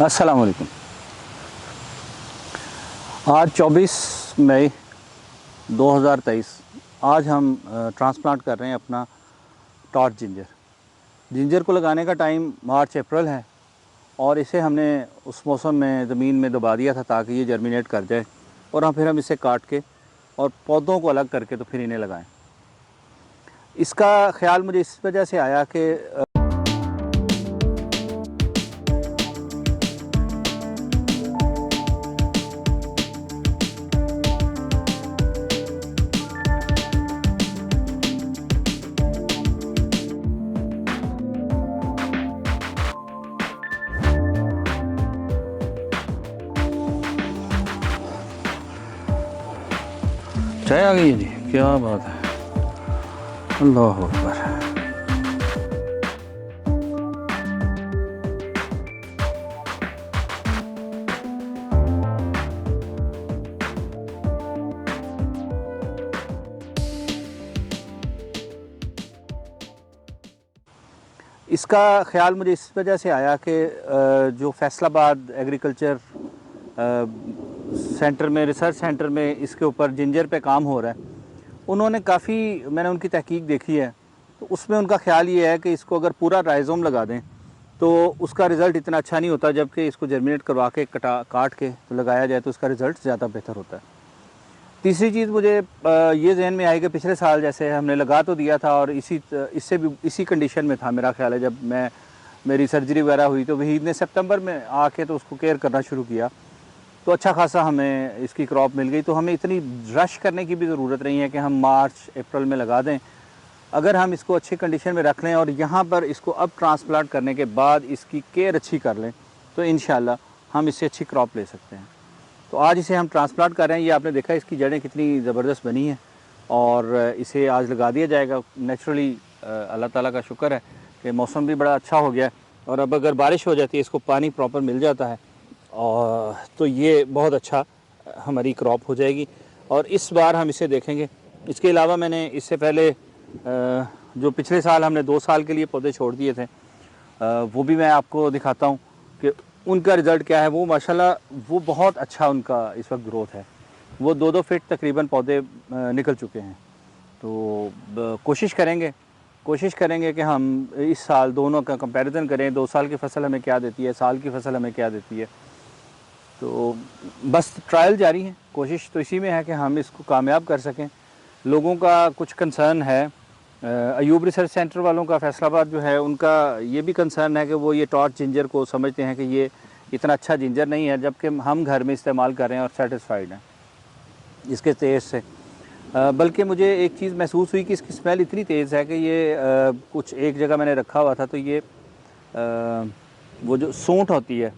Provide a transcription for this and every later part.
अस्सलाम वालेकुम। आज 24 मई 2023। आज हम ट्रांसप्लांट कर रहे हैं अपना टॉर्च जिंजर को लगाने का टाइम मार्च अप्रैल है और इसे हमने उस मौसम में ज़मीन में दबा दिया था ताकि ये जर्मिनेट कर जाए और फिर हम इसे काट के और पौधों को अलग करके तो फिर इन्हें लगाएं। इसका ख्याल मुझे इस वजह से आया कि चाय आ गई है जी, क्या बात है, अल्लाह अकबर। इसका ख्याल मुझे इस वजह से आया कि जो फैसलाबाद एग्रीकल्चर सेंटर में, रिसर्च सेंटर में इसके ऊपर जिंजर पे काम हो रहा है, उन्होंने मैंने उनकी तहकीक देखी है, तो उसमें उनका ख्याल ये है कि इसको अगर पूरा राइज़ोम लगा दें तो उसका रिज़ल्ट इतना अच्छा नहीं होता, जबकि इसको जर्मिनेट करवा के काट के तो लगाया जाए तो उसका रिज़ल्ट ज़्यादा बेहतर होता है। तीसरी चीज़ मुझे ये जहन में आई कि पिछले साल जैसे हमने लगा तो दिया था और इसी कंडीशन में था, मेरा ख्याल है, जब मेरी सर्जरी वगैरह हुई तो वही ने सितंबर में आके तो उसको केयर करना शुरू किया तो अच्छा खासा हमें इसकी क्रॉप मिल गई। तो हमें इतनी रश करने की भी ज़रूरत नहीं है कि हम मार्च अप्रैल में लगा दें। अगर हम इसको अच्छी कंडीशन में रख लें और यहाँ पर इसको अब ट्रांसप्लांट करने के बाद इसकी केयर अच्छी कर लें तो इंशाल्लाह हम इससे अच्छी क्रॉप ले सकते हैं। तो आज इसे हम ट्रांसप्लांट कर रहे हैं। ये आपने देखा इसकी जड़ें कितनी ज़बरदस्त बनी हैं और इसे आज लगा दिया जाएगा। नेचुरली अल्लाह ताला का शुक्र है कि मौसम भी बड़ा अच्छा हो गया है और अब अगर बारिश हो जाती है, इसको पानी प्रॉपर मिल जाता है और तो ये बहुत अच्छा हमारी क्रॉप हो जाएगी। और इस बार हम इसे देखेंगे। इसके अलावा मैंने इससे पहले जो पिछले साल हमने 2 साल के लिए पौधे छोड़ दिए थे, वो भी मैं आपको दिखाता हूँ कि उनका रिज़ल्ट क्या है। वो माशाल्लाह वो बहुत अच्छा उनका इस वक्त ग्रोथ है। वो 2-2 फीट तकरीबन पौधे निकल चुके हैं। तो कोशिश करेंगे कि हम इस साल दोनों का कंपैरिजन करें, 2 साल की फ़सल हमें क्या देती है, साल की फ़सल हमें क्या देती है। तो बस ट्रायल जारी है, कोशिश तो इसी में है कि हम इसको कामयाब कर सकें। लोगों का कुछ कंसर्न है, अयूब रिसर्च सेंटर वालों का फैसलाबाद जो है, उनका ये भी कंसर्न है कि वो ये टॉर्च जिंजर को समझते हैं कि ये इतना अच्छा जिंजर नहीं है, जबकि हम घर में इस्तेमाल कर रहे हैं और सेटिस्फाइड हैं इसके टेस्ट से। बल्कि मुझे एक चीज़ महसूस हुई कि इसकी स्मेल इतनी तेज़ है कि ये कुछ एक जगह मैंने रखा हुआ था तो ये वो जो सूंठ होती है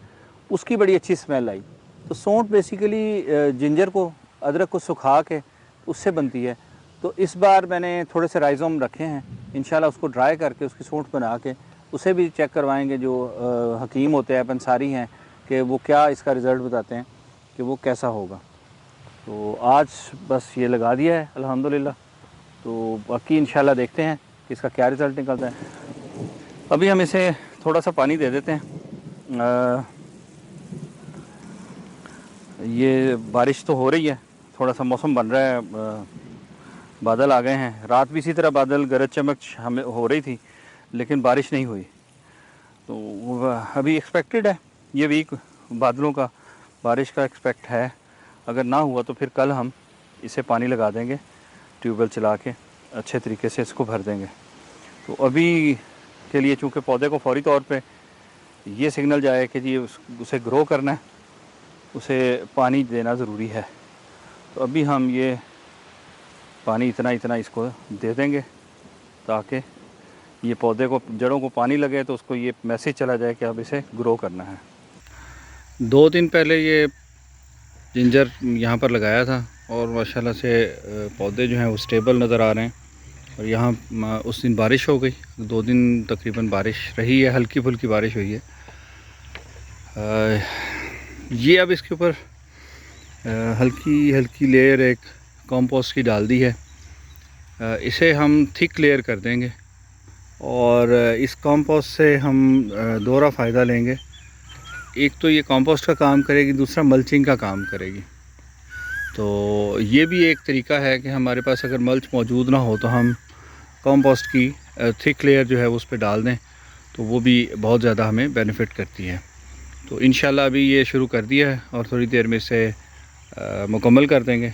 उसकी बड़ी अच्छी स्मेल आई। तो सूंठ बेसिकली जिंजर को, अदरक को सुखा के उससे बनती है। तो इस बार मैंने थोड़े से राइज़ोम रखे हैं, इंशाल्लाह उसको ड्राई करके उसकी सूंठ बना के उसे भी चेक करवाएंगे जो हकीम होते हैं, पंसारी हैं, कि वो क्या इसका रिज़ल्ट बताते हैं कि वो कैसा होगा। तो आज बस ये लगा दिया है अल्हम्दुलिल्लाह। तो बाकी इंशाल्लाह देखते हैं कि इसका क्या रिज़ल्ट निकलता है। अभी हम इसे थोड़ा सा पानी दे देते हैं। ये बारिश तो हो रही है, थोड़ा सा मौसम बन रहा है, बादल आ गए हैं। रात भी इसी तरह बादल गरज चमक हमें हो रही थी लेकिन बारिश नहीं हुई। तो अभी एक्सपेक्टेड है ये वीक बादलों का, बारिश का एक्सपेक्ट है। अगर ना हुआ तो फिर कल हम इसे पानी लगा देंगे, ट्यूबवेल चला के अच्छे तरीके से इसको भर देंगे। तो अभी के लिए चूँकि पौधे को फौरी तौर पे ये सिग्नल जाए कि जी उसे ग्रो करना है, उसे पानी देना ज़रूरी है। तो अभी हम ये पानी इतना इसको दे देंगे ताकि ये पौधे को, जड़ों को पानी लगे तो उसको ये मैसेज चला जाए कि अब इसे ग्रो करना है। 2 दिन पहले ये जिंजर यहाँ पर लगाया था और माशाल्लाह से पौधे जो हैं वो स्टेबल नज़र आ रहे हैं। और यहाँ उस दिन बारिश हो गई, 2 दिन तकरीबन बारिश रही है, हल्की फुल्की बारिश हुई है। ये अब इसके ऊपर हल्की लेयर एक कंपोस्ट की डाल दी है। इसे हम थिक लेयर कर देंगे और इस कंपोस्ट से हम दोहरा फ़ायदा लेंगे एक तो ये कंपोस्ट का काम करेगी, दूसरा मल्चिंग का काम करेगी। तो ये भी एक तरीका है कि हमारे पास अगर मल्च मौजूद ना हो तो हम कंपोस्ट की थिक लेयर जो है उस पर डाल दें, तो वो भी बहुत ज़्यादा हमें बेनिफिट करती है। तो इंशाल्लाह अभी ये शुरू कर दिया है और थोड़ी देर में इसे मुकम्मल कर देंगे,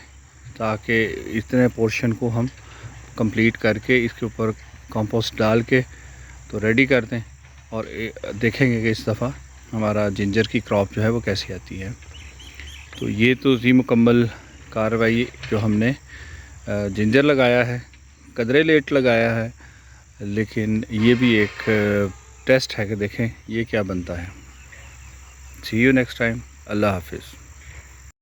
ताकि इतने पोर्शन को हम कंप्लीट करके इसके ऊपर कंपोस्ट डाल के तो रेडी कर दें, और देखेंगे कि इस दफ़ा हमारा जिंजर की क्रॉप जो है वो कैसी आती है। तो ये तो थी मुकम्मल कार्रवाई जो हमने जिंजर लगाया है, कदरे लेट लगाया है, लेकिन ये भी एक टेस्ट है कि देखें ये क्या बनता है। सी यू नेक्स्ट टाइम। अल्लाह हाफिज़।